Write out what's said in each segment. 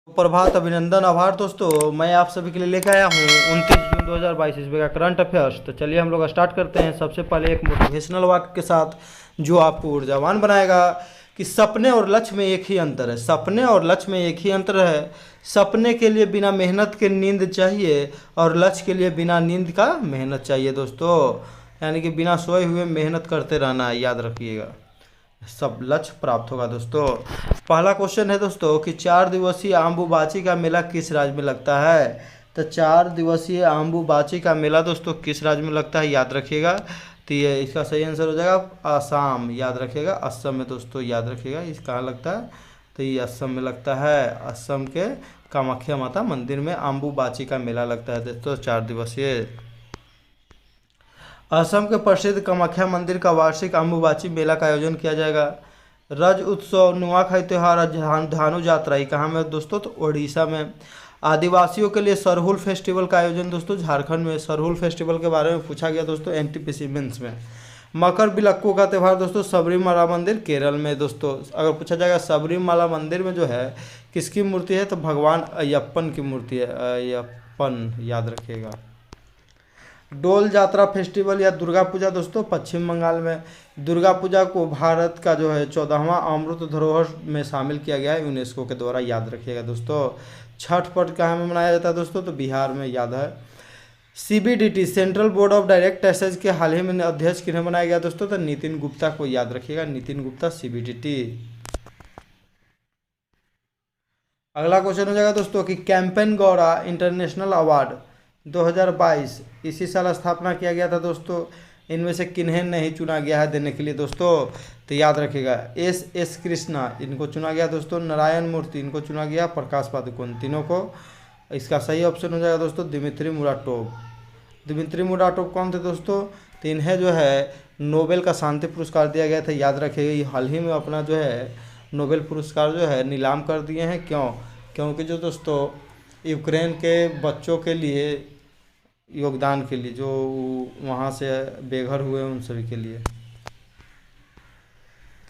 प्रभात, अभिनंदन, आभार दोस्तों। मैं आप सभी के लिए लेकर आया हूँ 29 जून 2022 ईस्वी का करंट अफेयर्स। तो चलिए हम लोग स्टार्ट करते हैं। सबसे पहले एक मोटिवेशनल वाक्य के साथ जो आपको ऊर्जावान बनाएगा कि सपने और लक्ष्य में एक ही अंतर है। सपने और लक्ष्य में एक ही अंतर है। सपने के लिए बिना मेहनत के नींद चाहिए और लक्ष्य के लिए बिना नींद का मेहनत चाहिए दोस्तों। यानी कि बिना सोए हुए मेहनत करते रहना है, याद रखिएगा, सब लक्ष्य प्राप्त होगा दोस्तों। पहला क्वेश्चन है दोस्तों कि 4 दिवसीय आम्बुबाची का मेला किस राज्य में लगता है। तो 4 दिवसीय आम्बुबाची का मेला दोस्तों किस राज्य में लगता है, याद रखिएगा। तो ये इसका सही आंसर हो जाएगा असम, याद रखिएगा, असम में दोस्तों, याद रखिएगा। इस कहाँ लगता है, तो ये असम में लगता है। असम के कामाख्या माता मंदिर में आम्बुबाची का मेला लगता है दोस्तों, 4 दिवसीय। असम के प्रसिद्ध कामाख्या मंदिर का वार्षिक अम्बुबाची मेला का आयोजन किया जाएगा। रज उत्सव, नुआखाई त्योहार, धानु यात्रा, ये कहाँ में दोस्तों, तो उड़ीसा में। आदिवासियों के लिए सरहुल फेस्टिवल का आयोजन दोस्तों झारखंड में। सरहुल फेस्टिवल के बारे में पूछा गया दोस्तों एनटीपीसी मेंस में। मकर बिलक्कू का त्यौहार दोस्तों सबरीमाला मंदिर केरल में दोस्तों। अगर पूछा जाएगा सबरीमाला मंदिर में जो है किसकी मूर्ति है, तो भगवान अयप्पन की मूर्ति है, अयप्पन, याद रखिएगा। डोल जात्रा फेस्टिवल या दुर्गा पूजा दोस्तों पश्चिम बंगाल में। दुर्गा पूजा को भारत का जो है 14वां अमृत धरोहर में शामिल किया गया है यूनेस्को के द्वारा, याद रखिएगा दोस्तों। छठ पर्व कहाँ में मनाया जाता है दोस्तों, तो बिहार में, याद है। CBDT central board of direct taxes के हाल ही में अध्यक्ष किन्हें बनाया गया दोस्तों, तो नितिन गुप्ता को, याद रखिएगा, नितिन गुप्ता, सीबीडीटी। अगला क्वेश्चन हो जाएगा दोस्तों कि कैंपेन गौरा इंटरनेशनल अवार्ड 2022 इसी साल स्थापना किया गया था दोस्तों। इनमें से किन्हें नहीं चुना गया है देने के लिए दोस्तों, तो याद रखिएगा एस कृष्णा इनको चुना गया दोस्तों, नारायण मूर्ति इनको चुना गया, प्रकाश पादुकोण, तीनों को। इसका सही ऑप्शन हो जाएगा दोस्तों दिमित्री मुराटोव। दिमित्री मुराटोव कौन थे दोस्तों, तो इन्हें जो है नोबेल का शांति पुरस्कार दिया गया था, याद रखिएगा। ये हाल ही में अपना जो है नोबेल पुरस्कार जो है नीलाम कर दिए हैं। क्योंकि जो दोस्तों यूक्रेन के बच्चों के लिए योगदान के लिए, जो वहाँ से बेघर हुए उन सभी के लिए।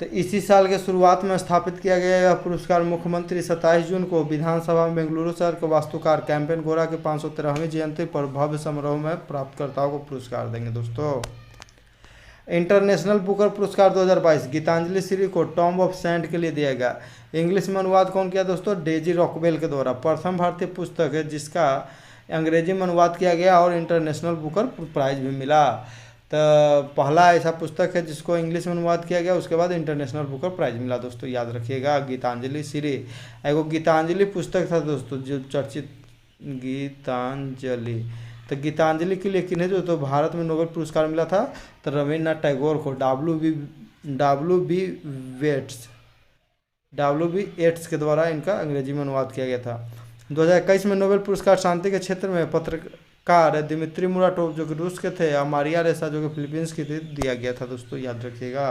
तो इसी साल के शुरुआत में स्थापित किया गया यह पुरस्कार मुख्यमंत्री 27 जून को विधानसभा में बेंगलुरु शहर के वास्तुकार कैंपेन गोरा के 513वीं जयंती पर भव्य समारोह में प्राप्तकर्ताओं को पुरस्कार देंगे दोस्तों। इंटरनेशनल बुकर पुरस्कार 2022 गीतांजलि श्री को टॉम्ब ऑफ सैंड के लिए दिया गया। इंग्लिश में अनुवाद कौन किया दोस्तों, डेजी रॉकवेल के द्वारा। प्रथम भारतीय पुस्तक है जिसका अंग्रेजी में अनुवाद किया गया और इंटरनेशनल बुकर प्राइज भी मिला। तो पहला ऐसा पुस्तक है जिसको इंग्लिश में अनुवाद किया गया, उसके बाद इंटरनेशनल बुकर प्राइज मिला दोस्तों, याद रखिएगा। गीतांजलि श्री एगो गीतांजलि पुस्तक था दोस्तों जो चर्चित, गीतांजलि। तो गीतांजलि के लिए किन्हें जो तो भारत में नोबेल पुरस्कार मिला था, तो रविन्द्रनाथ टैगोर को। डब्ल्यू बी येट्स के द्वारा इनका अंग्रेजी में अनुवाद किया गया था। 2021 में नोबेल पुरस्कार शांति के क्षेत्र में पत्रकार दिमित्री मुराटोव जो कि रूस के थे, और मारिया रेसा जो कि फिलीपींस की थी, दिया गया था दोस्तों, याद रखिएगा।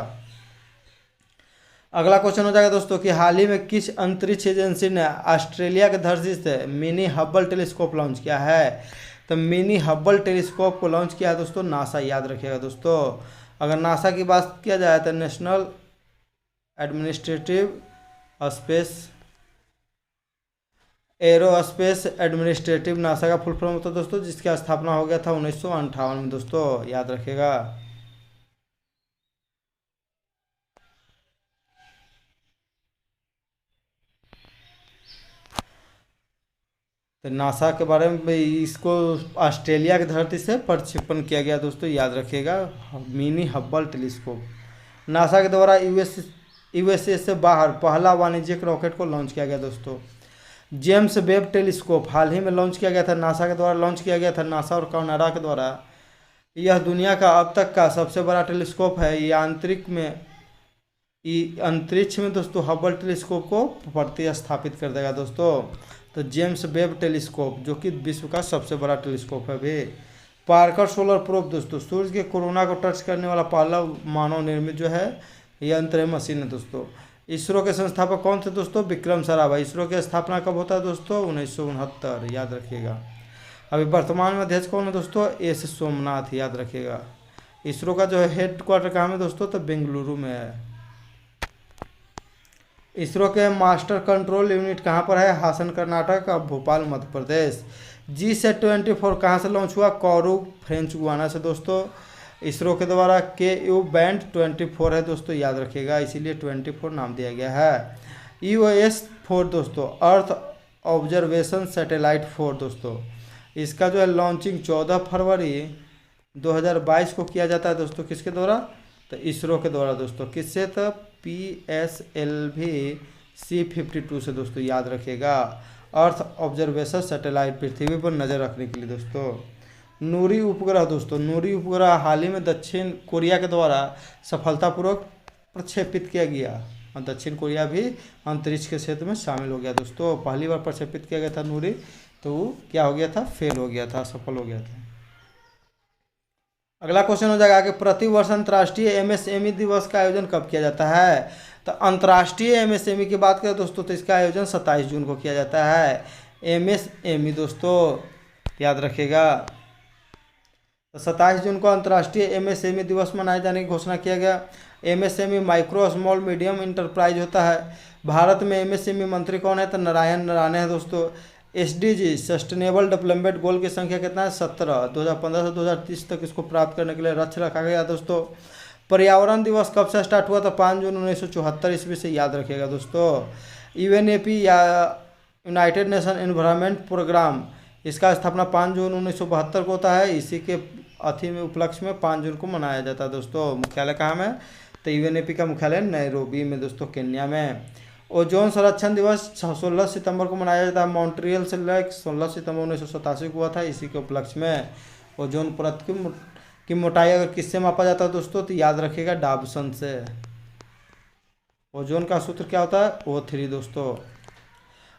अगला क्वेश्चन हो जाएगा दोस्तों कि हाल ही में किस अंतरिक्ष एजेंसी ने ऑस्ट्रेलिया के धरती से मिनी हब्बल टेलीस्कोप लॉन्च किया है। तो मिनी हब्बल टेलीस्कोप को लॉन्च किया है दोस्तों नासा, याद रखिएगा दोस्तों। अगर नासा की बात किया जाए तो national administrative space aerospace administrative, NASA का फुल फॉर्म होता है दोस्तों, जिसकी स्थापना हो गया था 1958 में दोस्तों, याद रखिएगा। तो नासा के बारे में इसको ऑस्ट्रेलिया की धरती से प्रक्षेपण किया गया दोस्तों, याद रखिएगा, मिनी हब्बल टेलीस्कोप। नासा के द्वारा यूएसए से बाहर पहला वाणिज्यिक रॉकेट को लॉन्च किया गया दोस्तों। जेम्स वेब टेलीस्कोप हाल ही में लॉन्च किया गया था, नासा के द्वारा लॉन्च किया गया था, नासा और कनाडा के द्वारा। यह दुनिया का अब तक का सबसे बड़ा टेलीस्कोप है। ये अंतरिक्ष में दोस्तों हबल टेलीस्कोप को प्रतिस्थापित कर देगा दोस्तों। तो जेम्स वेब टेलीस्कोप जो कि विश्व का सबसे बड़ा टेलीस्कोप है भी। पार्कर सोलर प्रोब दोस्तों सूर्य के कोरोना को टच करने वाला पहला मानव निर्मित जो है ये अंतरिक्ष मशीन है दोस्तों। इसरो के संस्थापक कौन थे दोस्तों, विक्रम साराभाई। इसरो की स्थापना कब होता है दोस्तों, 1969, याद रखिएगा। अभी वर्तमान में अध्यक्ष कौन है दोस्तों, एस सोमनाथ, याद रखिएगा। इसरो का जो है हेड क्वार्टर कहाँ में दोस्तों, तो बेंगलुरु में है। इसरो के मास्टर कंट्रोल यूनिट कहाँ पर है? हासन कर्नाटक और भोपाल मध्य प्रदेश। GSAT-24 कहाँ से लॉन्च हुआ? कोरू फ्रेंच गुआना से दोस्तों, इसरो के द्वारा। KU बैंड 24 है दोस्तों, याद रखिएगा, इसीलिए 24 नाम दिया गया है। EOS-4 दोस्तों, अर्थ ऑब्जर्वेशन सैटेलाइट 4 दोस्तों, इसका जो है लॉन्चिंग 14 फरवरी 2022 को किया जाता है दोस्तों। किसके द्वारा? तो इसरो के द्वारा दोस्तों। किससे? तो PSLV C-52 से दोस्तों, याद रखिएगा। अर्थ ऑब्जर्वेशन सैटेलाइट, पृथ्वी पर नज़र रखने के लिए दोस्तों। नूरी उपग्रह दोस्तों, नूरी उपग्रह हाल ही में दक्षिण कोरिया के द्वारा सफलतापूर्वक प्रक्षेपित किया गया, और दक्षिण कोरिया भी अंतरिक्ष के क्षेत्र में शामिल हो गया दोस्तों। पहली बार प्रक्षेपित किया गया था नूरी, तो वो क्या हो गया था? फेल हो गया था, असफल हो गया था। अगला क्वेश्चन हो जाएगा कि प्रतिवर्ष अंतर्राष्ट्रीय MSME दिवस का आयोजन कब किया जाता है? तो अंतर्राष्ट्रीय MSME की बात करें दोस्तों, तो इसका आयोजन 27 जून को किया जाता है। MSME दोस्तों, याद रखिएगा। तो 27 जून को अंतर्राष्ट्रीय MSME दिवस मनाए जाने की घोषणा किया गया। MSME micro small medium enterprise होता है। भारत में MSME मंत्री कौन है? तो नारायण राणे है दोस्तों। SDG सस्टेनेबल डेवलपमेंट गोल की संख्या कितना है? 17। 2015 से 2030 तक इसको प्राप्त करने के लिए लक्ष्य रखा गया दोस्तों। पर्यावरण दिवस कब से स्टार्ट हुआ था? 5 जून 1974 ईस्वी से, याद रखिएगा दोस्तों। UNEP या यूनाइटेड नेशन एनवायरनमेंट प्रोग्राम, इसका स्थापना 5 जून 1972 को होता है। इसी के अथी में उपलक्ष्य में 5 जून को मनाया जाता है दोस्तों। मुख्यालय कहाँ में? तो UNEP का मुख्यालय नैरोबी में दोस्तों, केन्या में। ओजोन संरक्षण दिवस 16 सितंबर को मनाया जाता है। मॉन्ट्रियल से लेकर 16 सितंबर 1987 को हुआ था। इसी के उपलक्ष्य में ओजोन परत की मोटाई अगर किससे मापा जाता है दोस्तों? तो याद रखिएगा, डाबसन से। ओजोन का सूत्र क्या होता है? O3 दोस्तों।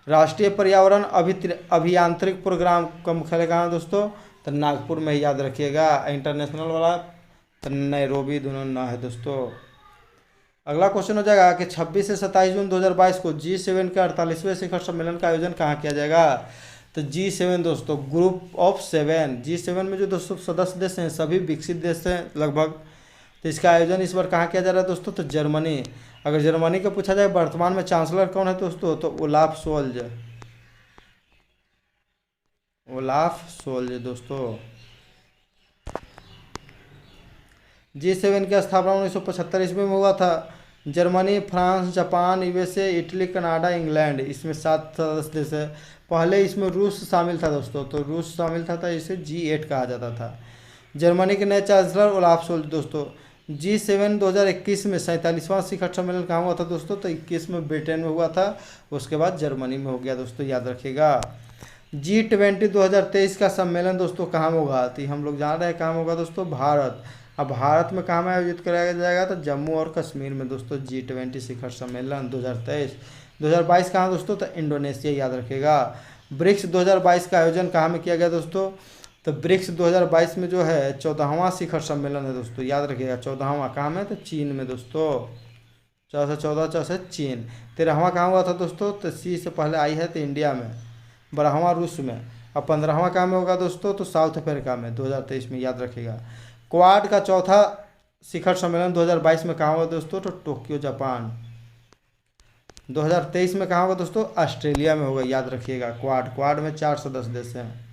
राष्ट्रीय पर्यावरण अभियांत्रिक प्रोग्राम का मुख्यालय कहाँ है दोस्तों? तो नागपुर में, याद रखिएगा। इंटरनेशनल वाला तो नैरोबी, दोनों ना है दोस्तों। अगला क्वेश्चन हो जाएगा कि 26 से 27 जून 2022 को G7 के 48वें शिखर सम्मेलन का आयोजन कहाँ किया जाएगा? तो G7 दोस्तों, ग्रुप ऑफ 7। G7 में जो दोस्तों सदस्य देश हैं सभी विकसित देश हैं लगभग। तो इसका आयोजन इस बार कहाँ किया जा रहा है दोस्तों? तो जर्मनी। अगर जर्मनी का पूछा जाए वर्तमान में चांसलर कौन है दोस्तों? तो ओलाफ शोल्ज। ओलाफ शोल्ज दोस्तों। G7 की स्थापना 1975 ईस्वी में हुआ था। Germany, France, Japan, USA, Italy, Canada, England, इसमें 7 सदस्य देश है। पहले इसमें रूस शामिल था दोस्तों, तो रूस शामिल था इसे G8 कहा जाता था। जर्मनी के नए चांसलर ओलाफ शोल्ज दोस्तों। G7 2021 में 47वां शिखर सम्मेलन कहाँ हुआ था दोस्तों? तो 21 में ब्रिटेन में हुआ था, उसके बाद जर्मनी में हो गया दोस्तों, याद रखिएगा। G20 2023 का सम्मेलन दोस्तों कहाँ में होगा? तो हम लोग जान रहे हैं कहाँ होगा दोस्तों? भारत। अब भारत में कहाँ में आयोजित कराया जाएगा? तो जम्मू और कश्मीर में दोस्तों। G20 शिखर सम्मेलन 2023। 2022 कहाँ दोस्तों? तो इंडोनेशिया, याद रखिएगा। ब्रिक्स 2022 का आयोजन कहाँ में किया गया दोस्तों? तो ब्रिक्स 2022 में जो है 14वां शिखर सम्मेलन है दोस्तों, याद रखिएगा। 14वां कहाँ में? तो चीन में दोस्तों। 14 चीन। 13वां कहाँ हुआ था दोस्तों? तो C से पहले आई है तो इंडिया में। 12वां रूस में। और 15वां कहाँ में होगा दोस्तों? तो साउथ अफ्रीका में 2023 में, याद रखिएगा। क्वाड का चौथा शिखर सम्मेलन 2022 में कहाँ होगा दोस्तों? तो टोक्यो, जापान। 2023 में कहाँ होगा दोस्तों? ऑस्ट्रेलिया में होगा, याद रखिएगा। क्वाड में 4 सदस्य देश हैं।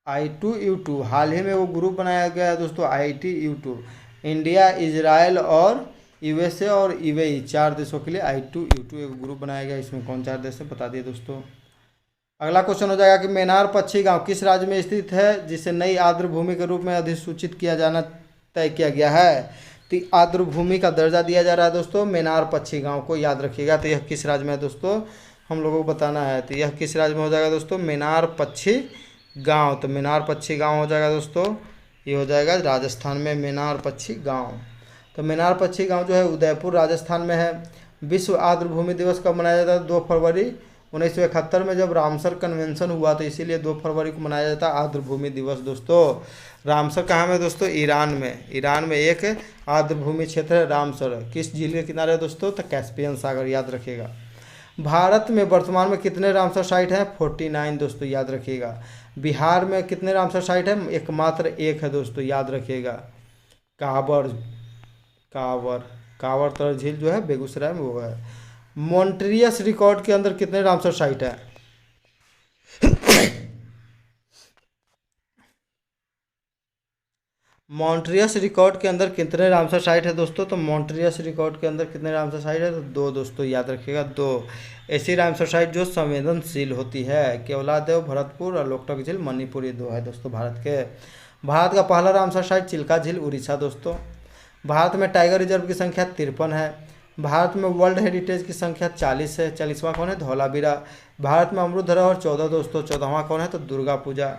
I2U2 हाल ही में वो ग्रुप बनाया गया है दोस्तों, I2U2। इंडिया, इजराइल और USA और UAE 4 देशों के लिए I2U2 एक ग्रुप बनाया गया। इसमें कौन 4 देश है बता दिए दोस्तों। अगला क्वेश्चन हो जाएगा कि मेनार पक्षी गांव किस राज्य में स्थित है, जिसे नई आर्द्र भूमि के रूप में अधिसूचित किया जाना तय किया गया है? तो आर्द्र भूमि का दर्जा दिया जा रहा है दोस्तों मेनार पक्षी गांव को, याद रखिएगा। तो यह किस राज्य में है दोस्तों? हम लोगों को बताना है। तो यह किस राज्य में हो जाएगा दोस्तों? मेनार पक्षी गांव। तो मेनार पक्षी गांव हो जाएगा दोस्तों, ये हो जाएगा राजस्थान में मेनार पक्षी गांव। तो मेनार पक्षी गांव जो है उदयपुर राजस्थान में है। विश्व आर्द्र भूमि दिवस कब मनाया जाता है? 2 फरवरी 1971 में जब रामसर कन्वेंशन हुआ, तो इसीलिए 2 फरवरी को मनाया जाता है आर्द्र भूमि दिवस दोस्तों। रामसर कहाँ में दोस्तों? ईरान में। ईरान में एक आर्द्र भूमि क्षेत्र है रामसर। किस झील के किनारे है दोस्तों? तो कैस्पियन सागर, याद रखिएगा। भारत में वर्तमान में कितने रामसर साइट हैं? 49 दोस्तों, याद रखिएगा। बिहार में कितने रामसर साइट हैं? एकमात्र एक है दोस्तों, याद रखिएगा। काबर कावर कावर तर झील जो है बेगूसराय में वो है। मॉन्ट्रियस रिकॉर्ड के अंदर कितने रामसर साइट है? मॉन्ट्रियस रिकॉर्ड के अंदर कितने रामसर साइट है दोस्तों? तो मॉन्ट्रियस रिकॉर्ड के अंदर कितने रामसर साइट है? तो दो दोस्तों, याद रखिएगा, दो। ऐसी रामसर साइट जो संवेदनशील होती है, केवलादेव भरतपुर और लोकटक झील मणिपुर, ये दो है दोस्तों भारत के। भारत का पहला रामसर साइट चिल्का झील उड़ीसा दोस्तों। भारत में टाइगर रिजर्व की संख्या 53 है। भारत में वर्ल्ड हेरिटेज की संख्या 40 है। 40वां कौन है? धौलावीरा। भारत में अमृत धरोहर 14 दोस्तों। 14वां कौन है? तो दुर्गा पूजा,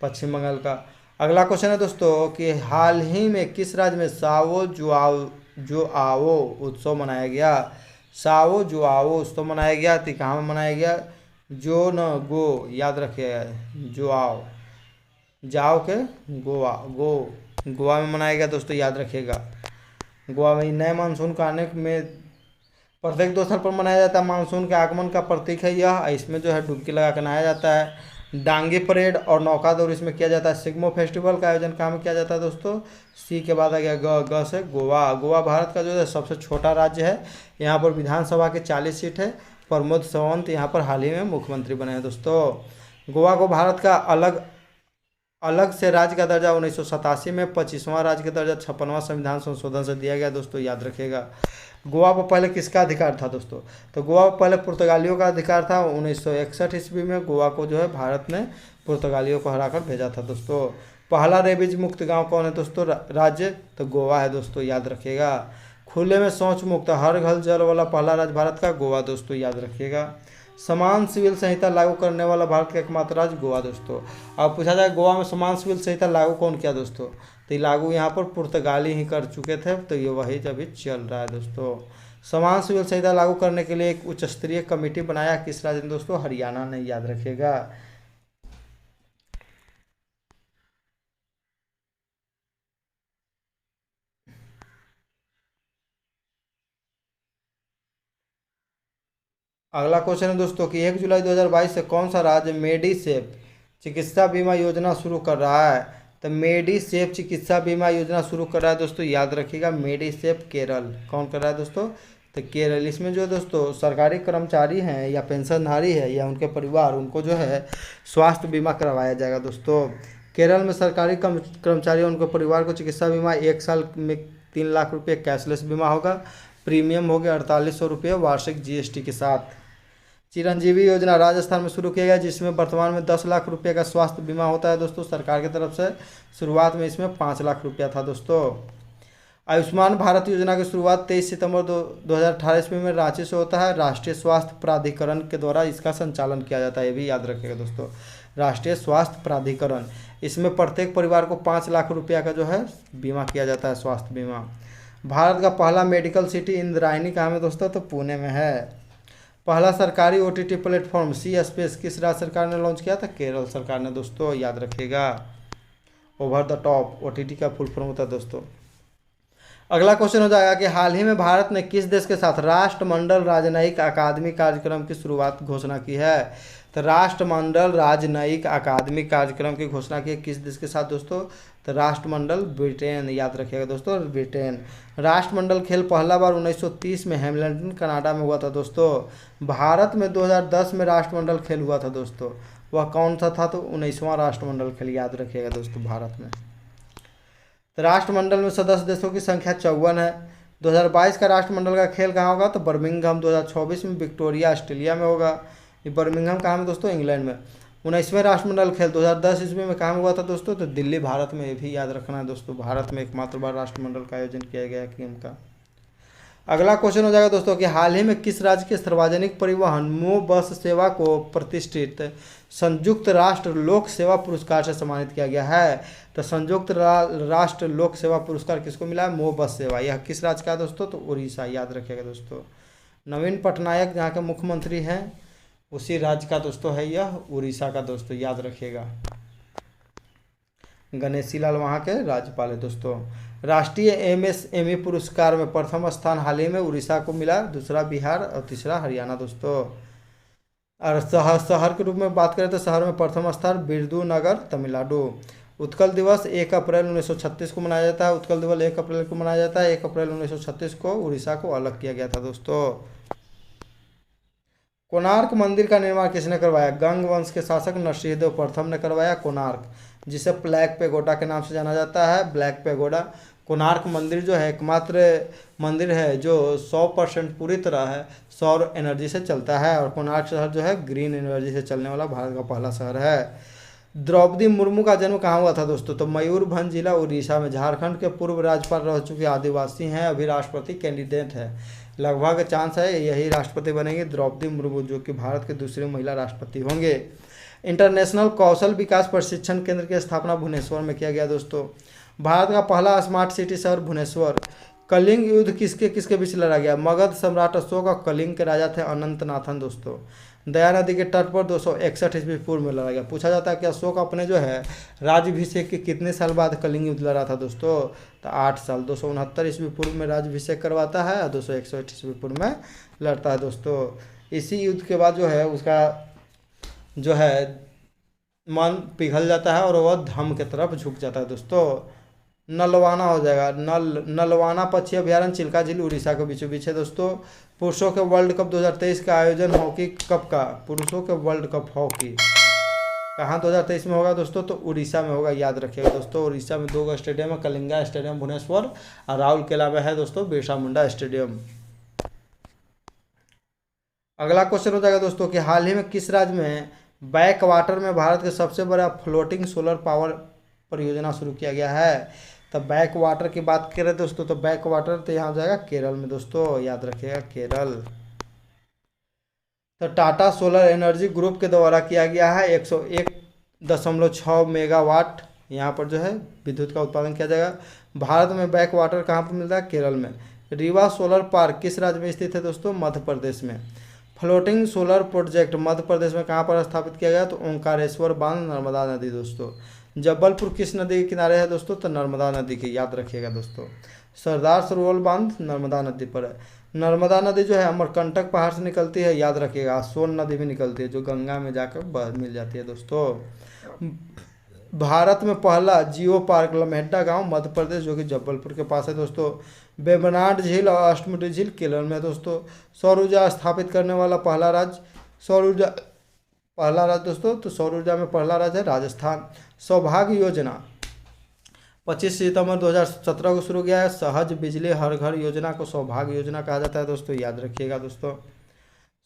पश्चिम बंगाल का। अगला क्वेश्चन है दोस्तों कि हाल ही में किस राज्य में सावो जुआओ उत्सव मनाया गया? सावो जुआओ उत्सव मनाया गया, तो कहाँ में मनाया गया? जो न गो, याद रखिएगा, जुआओ, जाओ के गोवा में मनाया गया दोस्तों, याद रखिएगा। गोवा में नए मानसून का आने में प्रत्येक 2 साल पर मनाया जाता है। मानसून के आगमन का प्रतीक है यह। इसमें जो है डुबकी लगा कर नहाया जाता है। डांगी परेड और नौका दौड़ इसमें किया जाता है। सिग्मो फेस्टिवल का आयोजन कहाँ में किया जाता है दोस्तों? सी के बाद आ गया ग से गोवा। गोवा भारत का जो है सबसे छोटा राज्य है। यहाँ पर विधानसभा के 40 सीट है। प्रमोद सावंत यहाँ पर हाल ही में मुख्यमंत्री बने हैं दोस्तों। गोवा को भारत का अलग से राज्य का दर्जा 1987 में, 25वां राज्य का दर्जा 56वां संविधान संशोधन से दिया गया दोस्तों, याद रखिएगा। गोवा पर पहले किसका अधिकार था दोस्तों? तो गोवा पर पहले पुर्तगालियों का अधिकार था। 1961 ईस्वी में गोवा को जो है भारत ने पुर्तगालियों को हराकर भेजा था दोस्तों। पहला रेबीज मुक्त गांव कौन है दोस्तों? राज्य तो गोवा है दोस्तों, याद रखिएगा। खुले में शौच मुक्त हर घर जल वाला पहला राज्य भारत का गोवा दोस्तों, याद रखिएगा। समान सिविल संहिता लागू करने वाला भारत का एकमात्र राज्य गोवा दोस्तों। अब पूछा जाए गोवा में समान सिविल संहिता लागू कौन किया दोस्तों? तो लागू यहाँ पर पुर्तगाली ही कर चुके थे, तो ये वही अभी चल रहा है दोस्तों। समान सिविल संहिता लागू करने के लिए एक उच्च स्तरीय कमेटी बनाया किस राज्य ने दोस्तों? हरियाणा ने, याद रखिएगा। अगला क्वेश्चन है दोस्तों कि 1 जुलाई 2022 से कौन सा राज्य मेडिसेफ चिकित्सा बीमा योजना शुरू कर रहा है? तो मेडिसेफ चिकित्सा बीमा योजना शुरू कर रहा है दोस्तों, याद रखिएगा। मेडिसेफ केरल। कौन कर रहा है दोस्तों? तो केरल। इसमें जो दोस्तों सरकारी कर्मचारी हैं या पेंशनधारी है या उनके परिवार, उनको जो है स्वास्थ्य बीमा करवाया जाएगा दोस्तों। केरल में सरकारी कर्मचारी और उनके परिवार को चिकित्सा बीमा 1 साल में 3 लाख रुपये कैशलेस बीमा होगा। प्रीमियम हो गया 4800 रुपये वार्षिक जीएसटी के साथ। चिरंजीवी योजना राजस्थान में शुरू किया गया, जिसमें वर्तमान में 10 लाख रुपये का स्वास्थ्य बीमा होता है दोस्तों सरकार की तरफ से। शुरुआत में इसमें 5 लाख रुपया था दोस्तों। आयुष्मान भारत योजना की शुरुआत 23 सितंबर 2018 ईस्वी में रांची से होता है। राष्ट्रीय स्वास्थ्य प्राधिकरण के द्वारा इसका संचालन किया जाता है, ये भी याद रखिएगा दोस्तों। राष्ट्रीय स्वास्थ्य प्राधिकरण। इसमें प्रत्येक परिवार को 5 लाख रुपया का जो है बीमा किया जाता है, स्वास्थ्य बीमा। भारत का पहला मेडिकल सिटी इंद्रायणी कहाँ में दोस्तों? तो पुणे में है। पहला सरकारी ओटीटी प्लेटफॉर्म सी स्पेस किस राज्य सरकार ने लॉन्च किया था? केरल सरकार ने दोस्तों, याद रखिएगा। ओवर द टॉप ओटीटी का फुल फॉर्म होता है दोस्तों। अगला क्वेश्चन हो जाएगा कि हाल ही में भारत ने किस देश के साथ राष्ट्रमंडल राजनयिक अकादमी कार्यक्रम की शुरुआत घोषणा की है? तो राष्ट्रमंडल राजनयिक अकादमी कार्यक्रम की घोषणा की किस देश के साथ दोस्तों? तो राष्ट्रमंडल ब्रिटेन, याद रखिएगा दोस्तों, ब्रिटेन। राष्ट्रमंडल खेल पहला बार 1930 में हैमिल्टन कनाडा में हुआ था दोस्तों। भारत में 2010 में राष्ट्रमंडल खेल हुआ था दोस्तों। वह कौन सा था? तो 19वां राष्ट्रमंडल खेल, याद रखिएगा दोस्तों, भारत में। तो राष्ट्रमंडल में सदस्य देशों की संख्या 54 है। 2022 का राष्ट्रमंडल का खेल कहाँ होगा? तो बर्मिंघम। 2024 में विक्टोरिया ऑस्ट्रेलिया में होगा। ये बर्मिंघम कहाँ में दोस्तों? इंग्लैंड में। 19वें राष्ट्रमंडल खेल 2010 ईस्वी में कहाँ में हुआ था दोस्तों? तो दिल्ली, भारत में। ये भी याद रखना है दोस्तों, भारत में एकमात्र बार राष्ट्रमंडल का आयोजन किया गया गेम का। अगला क्वेश्चन हो जाएगा दोस्तों कि हाल ही में किस राज्य के सार्वजनिक परिवहन मो बस सेवा को प्रतिष्ठित संयुक्त राष्ट्र लोक सेवा पुरस्कार से सम्मानित किया गया है? तो संयुक्त राष्ट्र लोक सेवा पुरस्कार किसको मिला है? मो बस सेवा। यह किस राज्य का है दोस्तों? तो उड़ीसा, याद रखिएगा दोस्तों। नवीन पटनायक जहाँ के मुख्यमंत्री हैं उसी राज्य का दोस्तों है यह, उड़ीसा का दोस्तों, याद रखिएगा। गणेशी लाल वहाँ के राज्यपाल है दोस्तों। राष्ट्रीय एमएसएमई पुरस्कार में प्रथम स्थान हाल ही में उड़ीसा को मिला, दूसरा बिहार और तीसरा हरियाणा दोस्तों। और शहर के रूप में बात करें तो शहर में प्रथम स्थान बिरदुनगर तमिलनाडु। उत्कल दिवस 1 अप्रैल 1936 को मनाया जाता है। उत्कल दिवस 1 अप्रैल को मनाया जाता है। 1 अप्रैल 1936 को उड़ीसा को अलग किया गया था दोस्तों। कोणार्क मंदिर का निर्माण किसने करवाया? गंग वंश के शासक नरसिंहदेव प्रथम ने करवाया कोणार्क, जिसे ब्लैक पेगोडा के नाम से जाना जाता है। Black pagoda. कोणार्क मंदिर जो है एकमात्र मंदिर है जो 100% पूरी तरह है सौर एनर्जी से चलता है, और कोणार्क शहर जो है ग्रीन एनर्जी से चलने वाला भारत का पहला शहर है। द्रौपदी मुर्मू का जन्म कहाँ हुआ था दोस्तों? तो मयूरभंज जिला उड़ीसा में। झारखंड के पूर्व राज्यपाल रह चुके आदिवासी हैं, अभी राष्ट्रपति कैंडिडेट है। लगभग चांस है यही राष्ट्रपति बनेंगे द्रौपदी मुर्मू, जो कि भारत के दूसरी महिला राष्ट्रपति होंगे। इंटरनेशनल कौशल विकास प्रशिक्षण केंद्र की स्थापना भुवनेश्वर में किया गया दोस्तों। भारत का पहला स्मार्ट सिटी शहर भुवनेश्वर। कलिंग युद्ध किसके किसके बीच लड़ा गया? मगध सम्राट अशोक और कलिंग के राजा थे अनंतनाथन दोस्तों। दया नदी के तट पर 261 ईस्वी पूर्व में लड़ा गया। पूछा जाता है कि अशोक अपने जो है राज्याभिषेक के कितने साल बाद कलिंग युद्ध लड़ा था दोस्तों? तो 8 साल। 269 ईस्वी पूर्व में राज्याभिषेक करवाता है और 261 ईस्वी पूर्व में लड़ता है दोस्तों। इसी युद्ध के बाद जो है उसका जो है मन पिघल जाता है और वह धम्म की तरफ झुक जाता है दोस्तों। नलवाना हो जाएगा। नलवाना पक्षी अभ्यारण्य चिल्का झील उड़ीसा के बीचों बीच है दोस्तों। पुरुषों के वर्ल्ड कप 2023 का आयोजन हॉकी कप का, पुरुषों के वर्ल्ड कप हॉकी कहाँ 2023 में होगा दोस्तों? तो उड़ीसा में होगा, याद रखिएगा दोस्तों। उड़ीसा में 2 स्टेडियम है, कलिंगा स्टेडियम भुवनेश्वर और राउरकेला में है दोस्तों बिरसा मुंडा स्टेडियम। अगला क्वेश्चन हो जाएगा दोस्तों कि हाल ही में किस राज्य में बैक वाटर में भारत के सबसे बड़ा फ्लोटिंग सोलर पावर परियोजना शुरू किया गया है? तो बैक वाटर की बात करें दोस्तों तो बैक वाटर तो यहाँ हो जाएगा केरल में दोस्तों, याद रखिएगा केरल। तो टाटा सोलर एनर्जी ग्रुप के द्वारा किया गया है 101.6 मेगावाट यहाँ पर जो है विद्युत का उत्पादन किया जाएगा। भारत में बैक वाटर कहाँ पर मिलता है? केरल में। रीवा सोलर पार्क किस राज्य में स्थित है दोस्तों? मध्य प्रदेश में। Floating solar project Madhya Pradesh में कहाँ पर स्थापित किया गया? तो ओंकारेश्वर बांध नर्मदा नदी दोस्तों। जबलपुर किस नदी के किनारे है दोस्तों? तो नर्मदा नदी के, याद रखिएगा दोस्तों। सरदार सरोवर बांध नर्मदा नदी पर है। नर्मदा नदी जो है अमरकंटक पहाड़ से निकलती है, याद रखिएगा। सोन नदी भी निकलती है जो गंगा में जाकर मिल जाती है दोस्तों। भारत में पहला जियो पार्क लम्हेड्डा गांव मध्य प्रदेश जो कि जबलपुर के पास है दोस्तों। वेम्बनाड झील और अष्टमुडी झील केरल में दोस्तों। सौर ऊर्जा स्थापित करने वाला पहला राज्य दोस्तों, तो सौर ऊर्जा में पहला राज्य है राजस्थान। सौभाग्य योजना 25 सितंबर 2017 को शुरू किया है। सहज बिजली हर घर योजना को सौभाग्य योजना कहा जाता है दोस्तों, याद रखिएगा दोस्तों।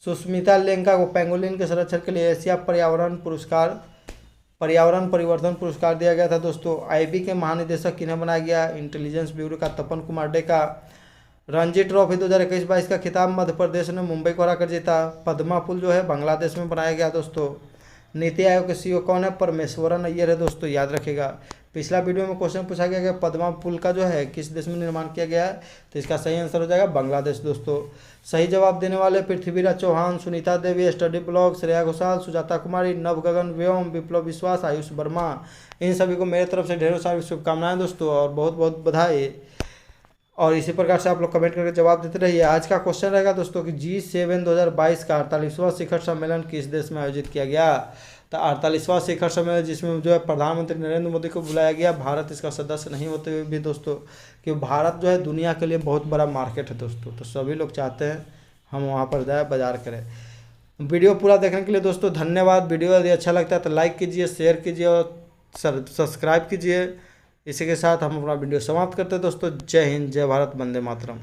सुष्मिता लेंका को पेंगोलिन के संरक्षण के लिए एशिया पर्यावरण परिवर्तन पुरस्कार दिया गया था दोस्तों। आईबी के महानिदेशक किन्हें बनाया गया? इंटेलिजेंस ब्यूरो का तपन कुमार डे का। रणजी ट्रॉफी 2021-22 का खिताब मध्य प्रदेश ने मुंबई को हराकर जीता। पद्मा पुल जो है बांग्लादेश में बनाया गया दोस्तों। नीति आयोग के सीईओ कौन है? परमेश्वरन अय्यर है दोस्तों, याद रखिएगा। पिछला वीडियो में क्वेश्चन पूछा गया कि पद्मा पुल का जो है किस देश में निर्माण किया गया है? तो इसका सही आंसर हो जाएगा बांग्लादेश दोस्तों। सही जवाब देने वाले पृथ्वीराज चौहान, सुनीता देवी, स्टडी ब्लॉग, श्रेया घोषाल, सुजाता कुमारी, नव गगन व्योम, विप्लव विश्वास, आयुष वर्मा, इन सभी को मेरे तरफ से ढेरों सारी शुभकामनाएं दोस्तों और बहुत बहुत बधाई। और इसी प्रकार से आप लोग कमेंट करके जवाब देते रहिए। आज का क्वेश्चन रहेगा दोस्तों कि G7 2022 का 48वां शिखर सम्मेलन किस देश में आयोजित किया गया? तो 48वां शिखर सम्मेलन जिसमें जो है प्रधानमंत्री नरेंद्र मोदी को बुलाया गया, भारत इसका सदस्य नहीं होते हुए भी दोस्तों, कि भारत जो है दुनिया के लिए बहुत बड़ा मार्केट है दोस्तों, तो सभी लोग चाहते हैं हम वहाँ पर जाए बाजार करें। वीडियो पूरा देखने के लिए दोस्तों धन्यवाद। वीडियो यदि अच्छा लगता है तो लाइक कीजिए, शेयर कीजिए और सब्सक्राइब कीजिए। इसी के साथ हम अपना वीडियो समाप्त करते हैं दोस्तों। जय हिंद, जय भारत, वंदे मातरम।